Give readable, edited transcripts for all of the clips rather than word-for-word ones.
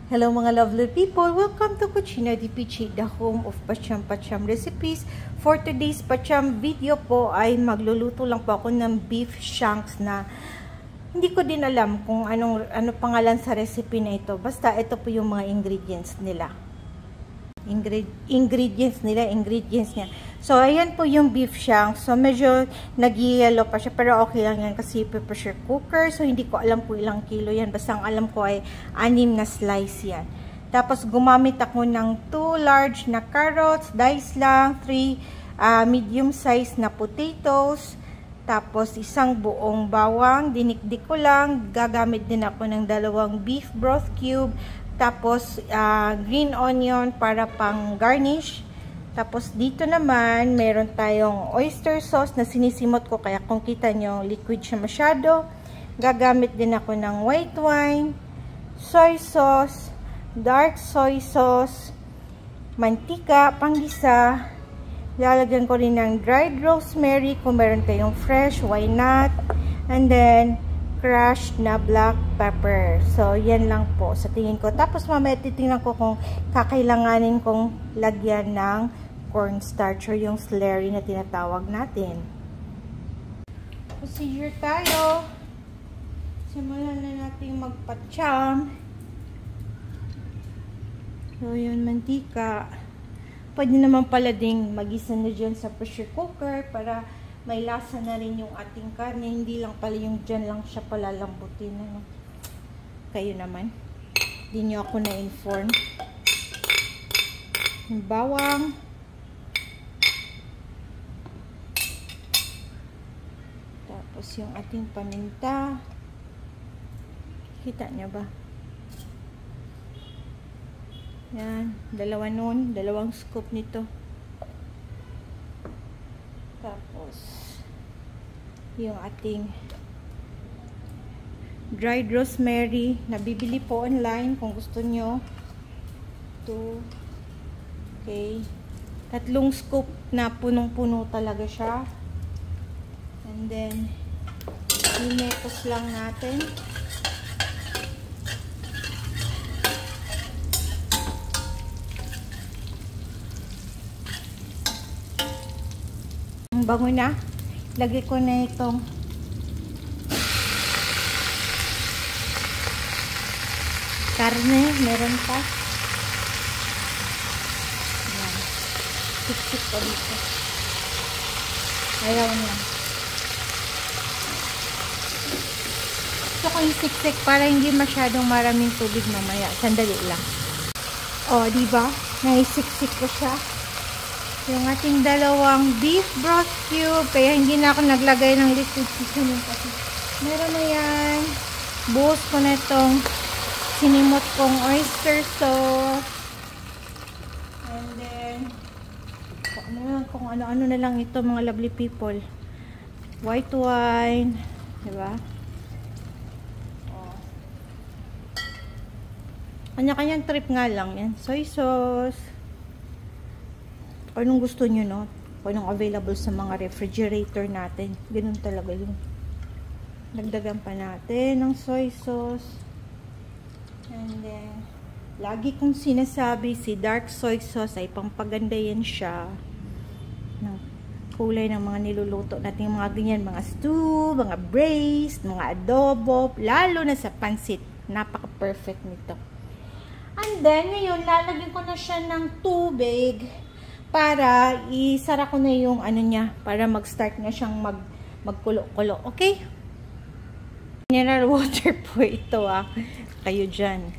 Hello mga lovely people! Welcome to Cucina di Pichi, the home of Pacham recipes. For today's Pacham video po ay magluluto lang po ako ng beef shanks na hindi ko din alam kung ano pangalan sa recipe na ito. Basta ito po yung mga ingredients nila. Ingredients niya. So, ayan po yung beef shanks. So, medyo nag-yellow pa siya. Pero okay lang yan kasi pressure cooker. So, hindi ko alam po ilang kilo yan. Basta ang alam ko ay 6 na slice yan. Tapos, gumamit ako ng 2 large na carrots. Dice lang. 3 medium size na potatoes. Tapos, isang buong bawang. Dinikdik ko lang. Gagamit din ako ng 2 beef broth cube. Tapos, green onion para pang garnish. Tapos, dito naman, meron tayong oyster sauce na sinisimot ko. Kaya kung kita nyo, liquid siya masyado. Gagamit din ako ng white wine, soy sauce, dark soy sauce, mantika, panggisa. Lalagyan ko rin ng dried rosemary kung meron kayong fresh, why not? And then, crushed na black pepper. So, yan lang po sa tingin ko. Tapos, mamaya titingnan ko kung kakailanganin kong lagyan ng cornstarch or yung slurry na tinatawag natin. Procedure tayo. Simulan na natin magpacham. So, yun, mantika. Pwede naman pala ding magisa na dyan sa pressure cooker para may lasa na rin yung ating karne. Hindi lang pala yung dyan lang siya palalambutin. Ano? Kayo naman. Hindi nyo ako na-inform. Yung bawang. Tapos yung ating paminta. Kita nyo ba? Yan. 2 scoop nito. Tapos, yung ating dried rosemary, nabibili po online kung gusto nyo. 2, okay. 3 scoop na punong-puno talaga siya. And then, inetos lang natin. Bango na. Lagay ko na itong karne. Meron pa. Ayan. Sik-sik ko dito. Ayaw niya. Gusto ko yung sik-sik para hindi masyadong maraming tubig mamaya. Sandali lang. O, diba? Naisik-sik ko siya. Yung ating 2 beef broth cube. Kaya hindi na ako naglagay ng liquid seasoning kasi meron na yan. Buhos ko na itong sinimot kong oyster sauce. And then, kung ano-ano na lang ito mga lovely people. White wine. Diba? Kanya-kanyang trip nga lang yan. Soy sauce. Anong gusto nyo, no? Kung anong available sa mga refrigerator natin. Ganun talaga yun. Nagdagan pa natin ng soy sauce. And then, lagi kong sinasabi, si dark soy sauce ay pampaganda yan siya. Ng kulay ng mga niluluto natin. Mga ganyan, mga stew, mga braised, mga adobo. Lalo na sa pansit. Napaka-perfect nito. And then, ngayon, lalagyan ko na siya ng tubig. Para isara ko na yung ano niya para mag-start na siyang magkulo-kulo. Okay? Mineral water po ito kayo dyan.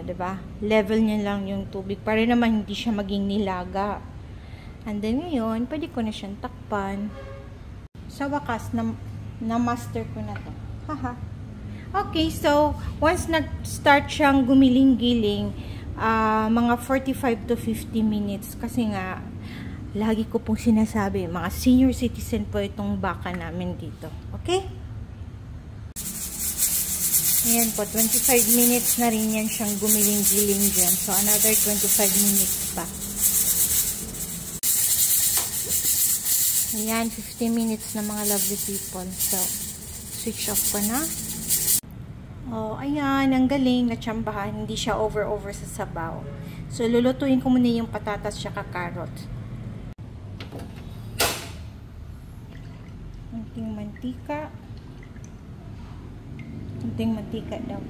Diba? Level niya lang yung tubig para naman hindi siya maging nilaga. And then ngayon, pwede ko na siyang takpan. Sa wakas, na-master ko na to. Haha. Okay, so, once nag-start siyang gumiling-giling, mga 45 to 50 minutes, kasi nga, lagi ko pong sinasabi, mga senior citizen po itong baka namin dito. Okay? Ayan po, 25 minutes na rin yan siyang gumiling-giling dyan. So, another 25 minutes pa. Ayan, 50 minutes na mga lovely people. So, switch off ko na. Oh, ayan, ang galing na tsambahan. Hindi siya over sa sabaw. So, lulutuin ko muna yung patatas tsaka carrot. Kunting mantika. Kunting mantika daw.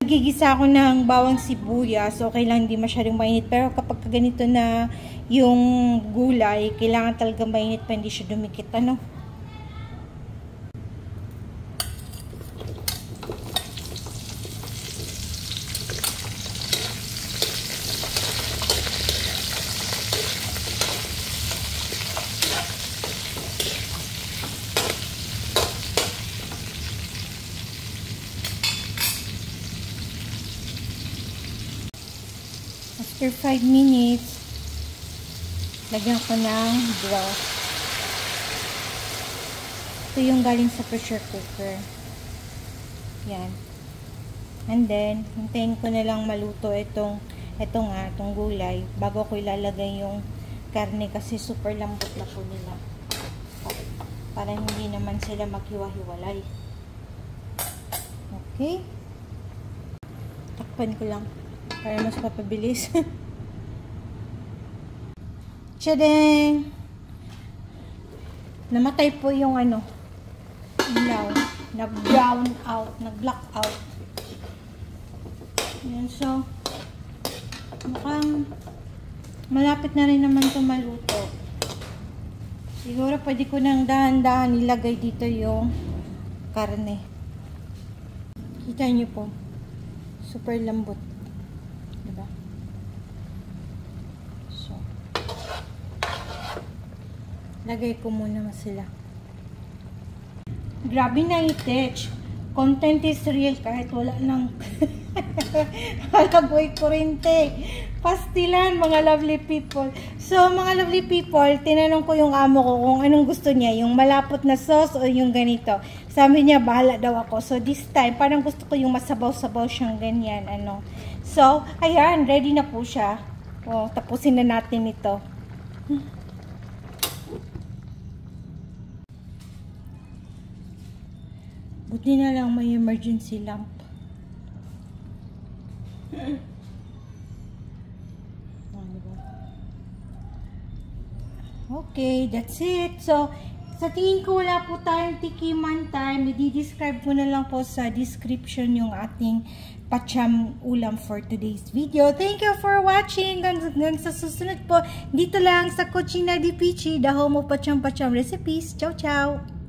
Nagigisa ako ng bawang sibuyas. So, okay lang, hindi masyadong mainit. Pero kapag ganito na yung gulay, kailangan talaga mainit pa, hindi siya dumikit. Ano? After 5 minutes, lagyan ko ng broth. Ito yung galing sa pressure cooker. Yan. And then, hintayin ko na lang maluto itong gulay bago ko ilalagay yung karne kasi super lambot na po nila. Para hindi naman sila maghiwa-hiwalay. Okay. Takpan ko lang para mas mapabilis. Tadang! Namatay po yung ilaw. Nag-brown out, nag-black out. Yan, so mukhang malapit na rin naman ito maluto. Siguro pwede ko nang dahan-dahan ilagay dito yung karne. Kita niyo po. Super lambot. Diba? So, lagay ko muna sila. Grabe na i-touch. Content is real kahit wala nang halagoy kurente. Pastilan, mga lovely people. So, mga lovely people, tinanong ko yung amo ko kung anong gusto niya. Yung malapot na sauce o yung ganito. Sabi niya, bahala daw ako. So, this time, parang gusto ko yung masabaw-sabaw siyang ganyan. So, ayan, ready na po siya. O, tapusin na natin ito. Buti na lang may emergency lamp. Okay, that's it. So, sa tingin ko wala po tayong tikiman time. I-describe ko na lang po sa description yung ating pacham ulam for today's video. Thank you for watching. Hanggang sa susunod po, dito lang sa Cucina di Pichi, the home of pacham recipes. Ciao, ciao!